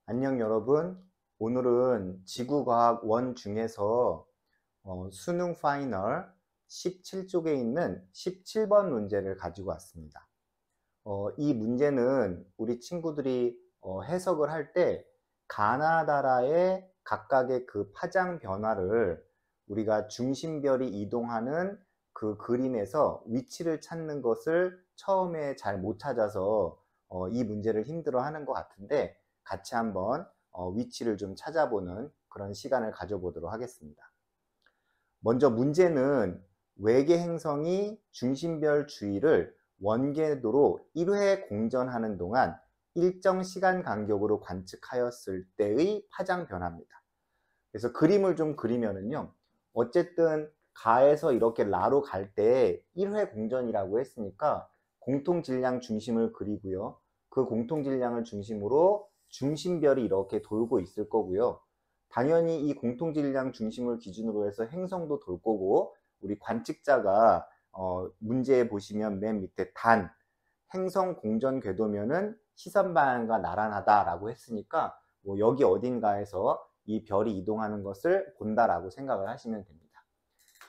안녕 여러분. 오늘은 지구과학 1 중에서 수능 파이널 17쪽에 있는 17번 문제를 가지고 왔습니다. 이 문제는 우리 친구들이 해석을 할 때 가나다라의 각각의 그 파장 변화를 우리가 중심별이 이동하는 그 그림에서 위치를 찾는 것을 처음에 잘 못 찾아서 이 문제를 힘들어 하는 것 같은데, 같이 한번 위치를 좀 찾아보는 그런 시간을 가져보도록 하겠습니다. 먼저 문제는 외계 행성이 중심별 주위를 원궤도로 1회 공전하는 동안 일정 시간 간격으로 관측하였을 때의 파장 변화입니다. 그래서 그림을 좀 그리면은요, 어쨌든 가에서 이렇게 라로 갈 때 1회 공전이라고 했으니까 공통질량 중심을 그리고요, 그 공통질량을 중심으로 중심별이 이렇게 돌고 있을 거고요. 당연히 이 공통질량 중심을 기준으로 해서 행성도 돌 거고, 우리 관측자가 문제에 보시면 맨 밑에 단 행성 공전 궤도면은 시선 방향과 나란하다라고 했으니까 뭐 여기 어딘가에서 이 별이 이동하는 것을 본다라고 생각을 하시면 됩니다.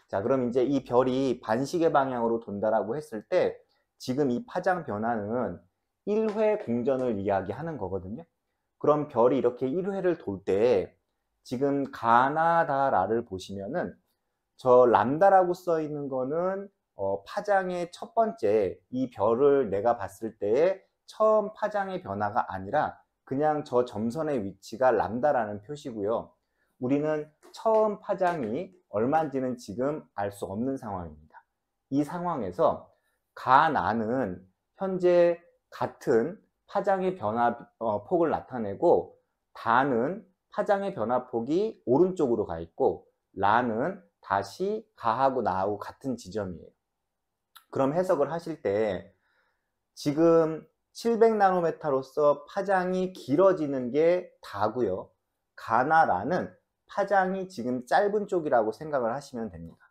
자, 그럼 이제 이 별이 반시계 방향으로 돈다라고 했을 때 지금 이 파장 변화는 1회 공전을 이야기하는 거거든요. 그럼 별이 이렇게 1회를 돌 때 지금 가나다라를 보시면은 저 람다라고 써 있는 거는 파장의 첫 번째, 이 별을 내가 봤을 때의 처음 파장의 변화가 아니라 그냥 저 점선의 위치가 람다라는 표시고요. 우리는 처음 파장이 얼마인지는 지금 알 수 없는 상황입니다. 이 상황에서 가나는 현재 같은 파장의 변화 폭을 나타내고, 다는 파장의 변화폭이 오른쪽으로 가 있고, 라는 다시 가하고 나하고 같은 지점이에요. 그럼 해석을 하실 때 지금 700나노메타로서 파장이 길어지는 게 다고요. 가나라는 파장이 지금 짧은 쪽이라고 생각을 하시면 됩니다.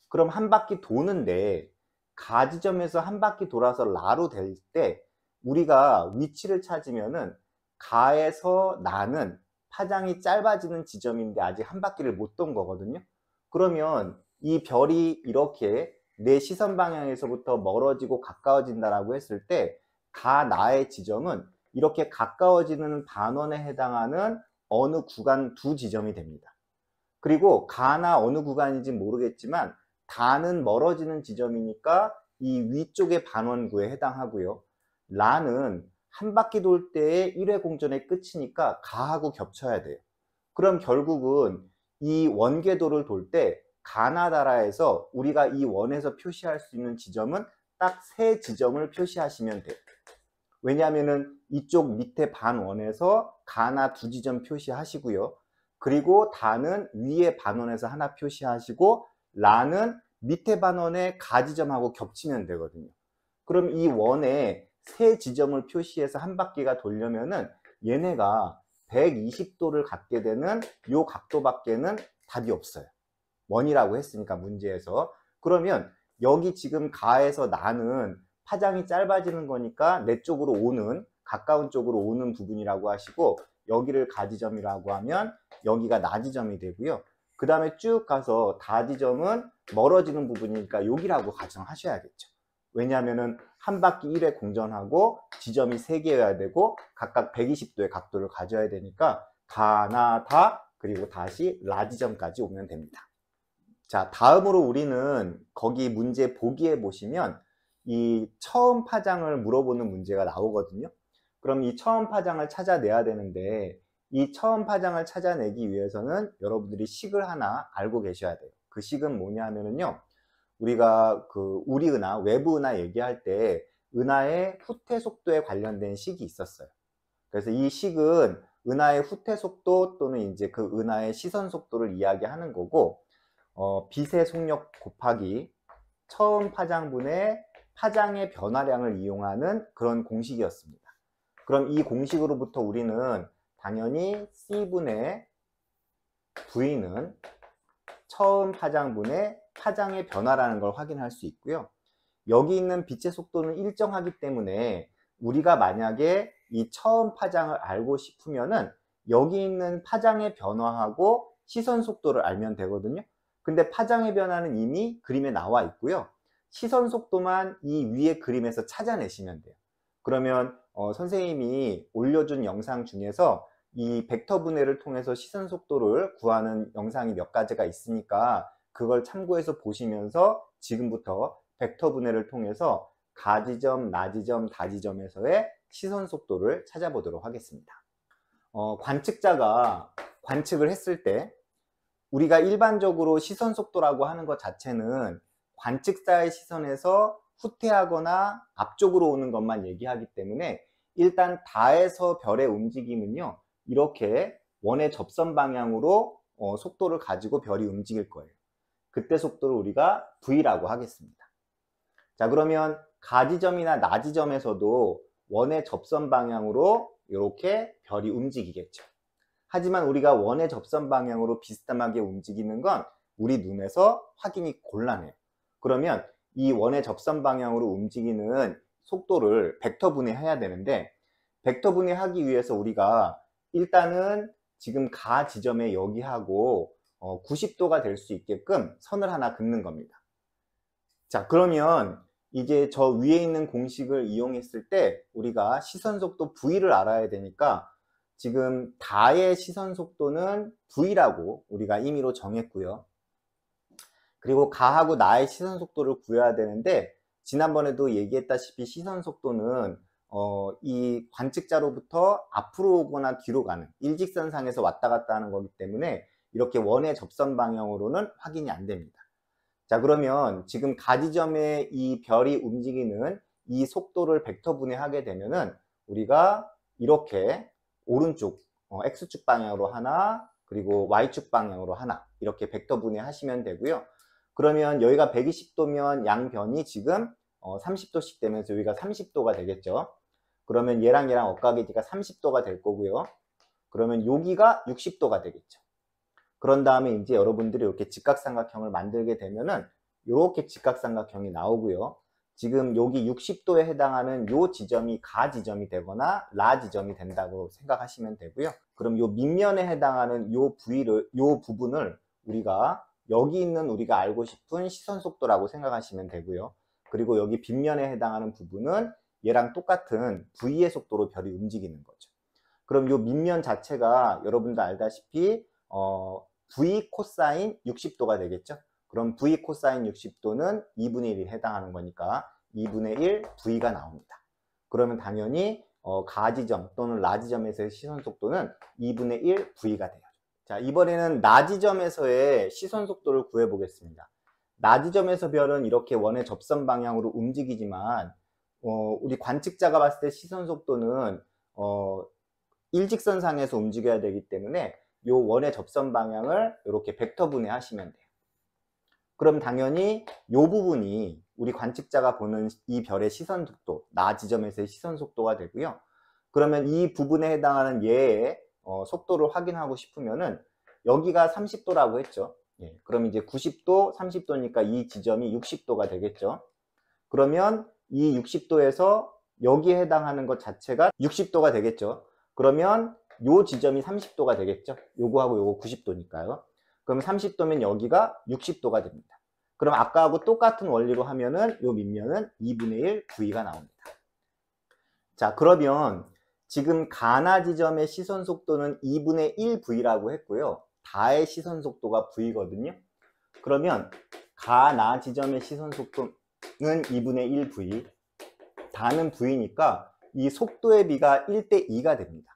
그럼 한 바퀴 도는데 가 지점에서 한 바퀴 돌아서 라로 될 때 우리가 위치를 찾으면은 가에서 나는 파장이 짧아지는 지점인데 아직 한 바퀴를 못 돈 거거든요. 그러면 이 별이 이렇게 내 시선 방향에서부터 멀어지고 가까워진다라고 했을 때 가 나의 지점은 이렇게 가까워지는 반원에 해당하는 어느 구간 두 지점이 됩니다. 그리고 가나 어느 구간인지 모르겠지만 다는 멀어지는 지점이니까 이 위쪽의 반원구에 해당하고요. 라는 한 바퀴 돌 때의 1회 공전의 끝이니까 가하고 겹쳐야 돼요. 그럼 결국은 이 원궤도를 돌 때 가나다라에서 우리가 이 원에서 표시할 수 있는 지점은 딱 세 지점을 표시하시면 돼요. 왜냐하면은 이쪽 밑에 반원에서 가나 두 지점 표시하시고요. 그리고 다는 위에 반원에서 하나 표시하시고, 라는 밑에 반원의 가 지점하고 겹치면 되거든요. 그럼 이 원에 세 지점을 표시해서 한 바퀴가 돌려면은 얘네가 120도를 갖게 되는 요 각도밖에는 답이 없어요. 원이라고 했으니까 문제에서. 그러면 여기 지금 가에서 나는 파장이 짧아지는 거니까 내 쪽으로 오는, 가까운 쪽으로 오는 부분이라고 하시고, 여기를 가지점이라고 하면 여기가 나지점이 되고요. 그 다음에 쭉 가서 다지점은 멀어지는 부분이니까 여기라고 가정하셔야겠죠. 왜냐하면은 한 바퀴 1회 공전하고 지점이 3개여야 되고 각각 120도의 각도를 가져야 되니까 가나 다 그리고 다시 라지점까지 오면 됩니다. 자, 다음으로 우리는 거기 문제 보기에 보시면 이 처음 파장을 물어보는 문제가 나오거든요. 그럼 이 처음 파장을 찾아내야 되는데, 이 처음 파장을 찾아내기 위해서는 여러분들이 식을 하나 알고 계셔야 돼요. 그 식은 뭐냐면요, 우리가 그 우리은하, 외부은하 얘기할 때 은하의 후퇴 속도에 관련된 식이 있었어요. 그래서 이 식은 은하의 후퇴 속도 또는 이제 그 은하의 시선 속도를 이야기하는 거고, 빛의 속력 곱하기 처음 파장분의 파장의 변화량을 이용하는 그런 공식이었습니다. 그럼 이 공식으로부터 우리는 당연히 C분의 V는 처음 파장분의 파장의 변화라는 걸 확인할 수 있고요. 여기 있는 빛의 속도는 일정하기 때문에 우리가 만약에 이 처음 파장을 알고 싶으면은 여기 있는 파장의 변화하고 시선 속도를 알면 되거든요. 근데 파장의 변화는 이미 그림에 나와 있고요. 시선 속도만 이 위에 그림에서 찾아내시면 돼요. 그러면 선생님이 올려준 영상 중에서 이 벡터 분해를 통해서 시선 속도를 구하는 영상이 몇 가지가 있으니까 그걸 참고해서 보시면서 지금부터 벡터 분해를 통해서 가지점, 나지점, 다지점에서의 시선 속도를 찾아보도록 하겠습니다. 관측자가 관측을 했을 때 우리가 일반적으로 시선 속도라고 하는 것 자체는 관측자의 시선에서 후퇴하거나 앞쪽으로 오는 것만 얘기하기 때문에 일단 다에서 별의 움직임은요, 이렇게 원의 접선 방향으로 속도를 가지고 별이 움직일 거예요. 그때 속도를 우리가 V라고 하겠습니다. 자, 그러면 가지점이나 나지점에서도 원의 접선 방향으로 이렇게 별이 움직이겠죠. 하지만 우리가 원의 접선 방향으로 비스듬하게 움직이는 건 우리 눈에서 확인이 곤란해요. 그러면 이 원의 접선 방향으로 움직이는 속도를 벡터 분해해야 되는데, 벡터 분해하기 위해서 우리가 일단은 지금 가 지점에 여기하고 90도가 될 수 있게끔 선을 하나 긋는 겁니다. 자, 그러면 이제 저 위에 있는 공식을 이용했을 때 우리가 시선 속도 V를 알아야 되니까 지금 다의 시선 속도는 V라고 우리가 임의로 정했고요. 그리고 가하고 나의 시선 속도를 구해야 되는데, 지난번에도 얘기했다시피 시선 속도는 이 관측자로부터 앞으로 오거나 뒤로 가는 일직선상에서 왔다 갔다 하는 거기 때문에 이렇게 원의 접선 방향으로는 확인이 안 됩니다. 자, 그러면 지금 가지점에 이 별이 움직이는 이 속도를 벡터 분해하게 되면은 우리가 이렇게 오른쪽 X축 방향으로 하나, 그리고 Y축 방향으로 하나, 이렇게 벡터 분해하시면 되고요. 그러면 여기가 120도면 양변이 지금 30도씩 되면서 여기가 30도가 되겠죠. 그러면 얘랑 엇가게지가 30도가 될 거고요. 그러면 여기가 60도가 되겠죠. 그런 다음에 이제 여러분들이 이렇게 직각삼각형을 만들게 되면은 이렇게 직각삼각형이 나오고요. 지금 여기 60도에 해당하는 요 지점이 가 지점이 되거나 라 지점이 된다고 생각하시면 되고요. 그럼 요 밑면에 해당하는 요 부분을 우리가 여기 있는 우리가 알고 싶은 시선 속도라고 생각하시면 되고요. 그리고 여기 빗면에 해당하는 부분은 얘랑 똑같은 V의 속도로 별이 움직이는 거죠. 그럼 요 밑면 자체가 여러분도 알다시피 V 코사인 60도가 되겠죠. 그럼 V 코사인 60도는 2분의 1이 해당하는 거니까 2분의 1 V가 나옵니다. 그러면 당연히 가지점 또는 라지점에서의 시선 속도는 2분의 1 V가 돼요. 자, 이번에는 나지점에서의 시선 속도를 구해 보겠습니다. 나지점에서 별은 이렇게 원의 접선 방향으로 움직이지만 우리 관측자가 봤을 때 시선 속도는 일직선상에서 움직여야 되기 때문에 이 원의 접선 방향을 이렇게 벡터 분해하시면 돼요. 그럼 당연히 이 부분이 우리 관측자가 보는 이 별의 시선 속도, 나 지점에서의 시선 속도가 되고요. 그러면 이 부분에 해당하는 얘의 속도를 확인하고 싶으면은 여기가 30도라고 했죠. 예, 그럼 이제 90도, 30도니까 이 지점이 60도가 되겠죠. 그러면 이 60도에서 여기에 해당하는 것 자체가 60도가 되겠죠. 그러면 요 지점이 30도가 되겠죠. 요거하고 요거 90도니까요. 그럼 30도면 여기가 60도가 됩니다. 그럼 아까하고 똑같은 원리로 하면은 요 밑면은 2분의 1 V가 나옵니다. 자, 그러면 지금 가나 지점의 시선 속도는 2분의 1 V라고 했고요. 다의 시선 속도가 V거든요. 그러면 가나 지점의 시선 속도는 2분의 1 V, 다는 V니까 이 속도의 비가 1대 2가 됩니다.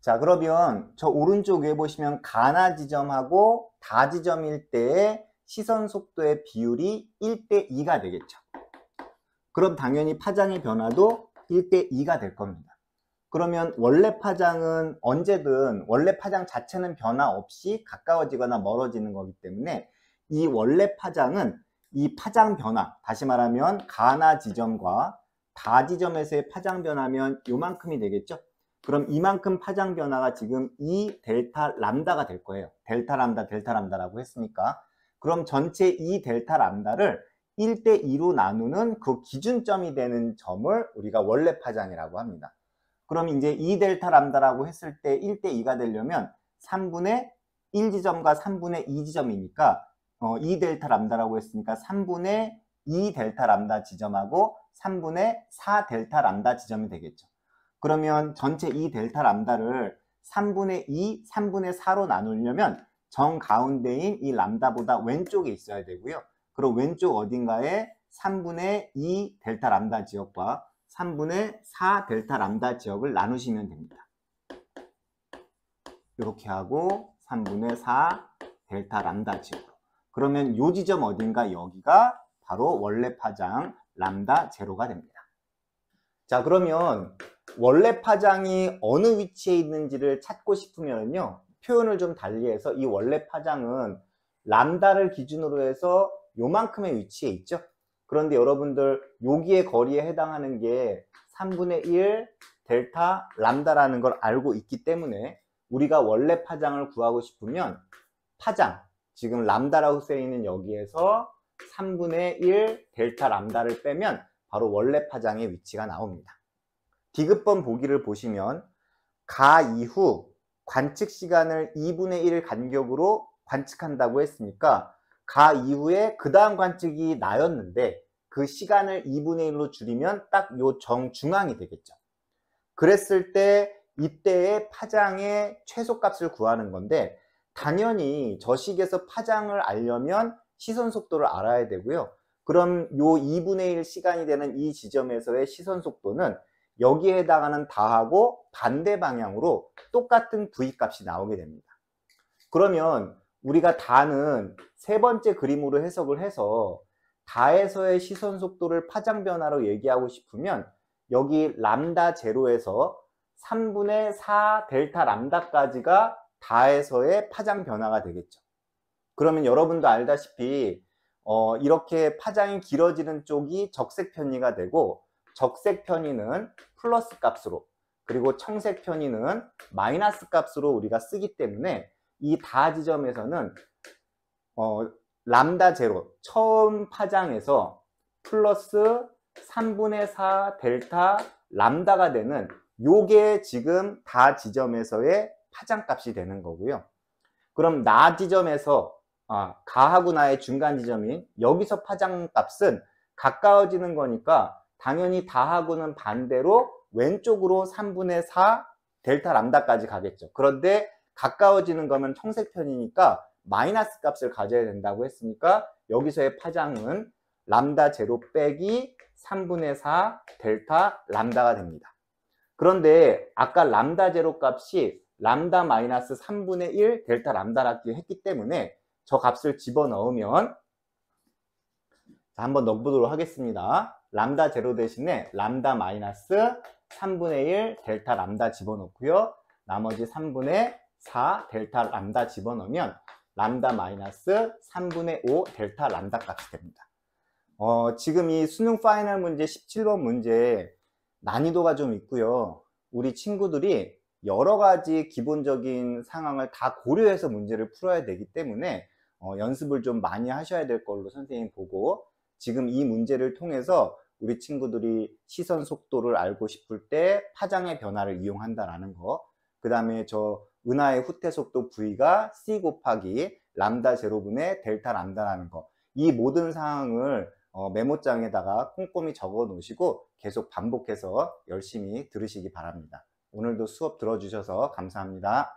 자, 그러면 저 오른쪽 위에 보시면 가나 지점하고 다 지점일 때의 시선 속도의 비율이 1대 2가 되겠죠. 그럼 당연히 파장의 변화도 1대 2가 될 겁니다. 그러면 원래 파장은 언제든 원래 파장 자체는 변화 없이 가까워지거나 멀어지는 거기 때문에 이 원래 파장은 이 파장 변화, 다시 말하면 가나 지점과 다 지점에서의 파장 변화면 요만큼이 되겠죠. 그럼 이만큼 파장 변화가 지금 이 델타 람다가 될 거예요. 델타 람다라고 했으니까. 그럼 전체 이 델타 람다를 1대 2로 나누는 그 기준점이 되는 점을 우리가 원래 파장이라고 합니다. 그럼 이제 2델타 람다라고 했을 때 1대 2가 되려면 3분의 1지점과 3분의 2지점이니까 2델타 람다라고 했으니까 3분의 2델타 람다 지점하고 3분의 4델타 람다 지점이 되겠죠. 그러면 전체 2델타 람다를 3분의 2, 3분의 4로 나누려면 정 가운데인 이 람다보다 왼쪽에 있어야 되고요. 그럼 왼쪽 어딘가에 3분의 2 델타 람다 지역과 3분의 4 델타 람다 지역을 나누시면 됩니다. 이렇게 하고 3분의 4 델타 람다 지역으로. 그러면 요 지점 어딘가 여기가 바로 원래 파장 람다 제로가 됩니다. 자, 그러면 원래 파장이 어느 위치에 있는지를 찾고 싶으면요, 표현을 좀 달리해서 이 원래 파장은 람다를 기준으로 해서 요만큼의 위치에 있죠. 그런데 여러분들 여기에 거리에 해당하는 게 3분의 1 델타 람다라는 걸 알고 있기 때문에 우리가 원래 파장을 구하고 싶으면 파장, 지금 람다라고 쓰여있는 여기에서 3분의 1 델타 람다를 빼면 바로 원래 파장의 위치가 나옵니다. 디귿번 보기를 보시면 가 이후 관측 시간을 2분의 1 간격으로 관측한다고 했으니까 가 이후에 그 다음 관측이 나였는데 그 시간을 2분의 1로 줄이면 딱 요 정중앙이 되겠죠. 그랬을 때 이때의 파장의 최소값을 구하는 건데 당연히 저 식에서 파장을 알려면 시선 속도를 알아야 되고요. 그럼 요 2분의 1 시간이 되는 이 지점에서의 시선 속도는 여기에 해당하는 다하고 반대 방향으로 똑같은 V값이 나오게 됩니다. 그러면 우리가 다는 세 번째 그림으로 해석을 해서 다에서의 시선 속도를 파장 변화로 얘기하고 싶으면 여기 람다 제로에서 3분의 4 델타 람다까지가 다에서의 파장 변화가 되겠죠. 그러면 여러분도 알다시피 이렇게 파장이 길어지는 쪽이 적색 편의가 되고 적색 편의는 플러스 값으로 그리고 청색 편의는 마이너스 값으로 우리가 쓰기 때문에 이 다 지점에서는 람다 제로 처음 파장에서 플러스 3분의 4 델타 람다가 되는 요게 지금 다 지점에서의 파장 값이 되는 거고요. 그럼 나 지점에서 가하고 나의 중간 지점인 여기서 파장 값은 가까워지는 거니까 당연히 다하고는 반대로 왼쪽으로 3분의 4 델타 람다까지 가겠죠. 그런데 가까워지는 거면 청색 편이니까 마이너스 값을 가져야 된다고 했으니까 여기서의 파장은 람다 제로 빼기 3분의 4 델타 람다가 됩니다. 그런데 아까 람다 제로 값이 람다 마이너스 3분의 1 델타 람다라고 했기 때문에 저 값을 집어넣으면 한번 넣어보도록 하겠습니다. 람다 제로 대신에 람다 마이너스 3분의 1 델타 람다 집어넣고요. 나머지 3분의 4 델타 람다 집어넣으면 람다 마이너스 3분의 5 델타 람다 값이 됩니다. 지금 이 수능 파이널 문제 17번 문제 난이도가 좀 있고요. 우리 친구들이 여러 가지 기본적인 상황을 다 고려해서 문제를 풀어야 되기 때문에 연습을 좀 많이 하셔야 될 걸로 선생님 보고 지금 이 문제를 통해서 우리 친구들이 시선 속도를 알고 싶을 때 파장의 변화를 이용한다라는 거, 그 다음에 저 은하의 후퇴 속도 V가 C 곱하기 람다 제로분의 델타 람다라는 거, 이 모든 사항을 메모장에다가 꼼꼼히 적어 놓으시고 계속 반복해서 열심히 들으시기 바랍니다. 오늘도 수업 들어주셔서 감사합니다.